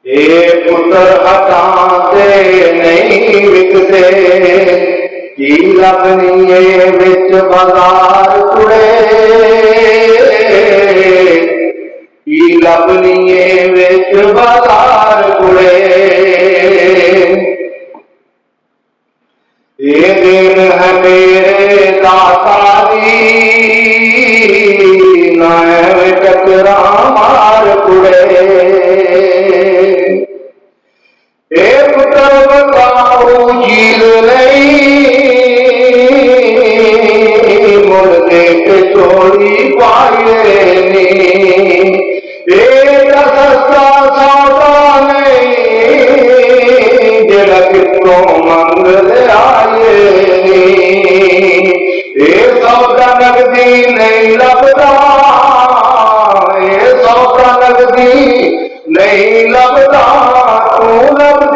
ये पुत्र हटाते नहीं विकते, की लभनीए विच बाजार कुड़े, की लभनीए विच बाजार कुड़े। ये दिन है मेरे दाता दी, नाम टकरा मार कुड़े। एक तरफ काऊ चीज नहीं, मुड़ देख चोरी पाए नी। एक सस्ता सौदा नहीं, जरा कितों मंग ले आए नी। ये सौदा नगदी नहीं लभदा, ये सौदा नगदी नहीं लभदा, तू लभ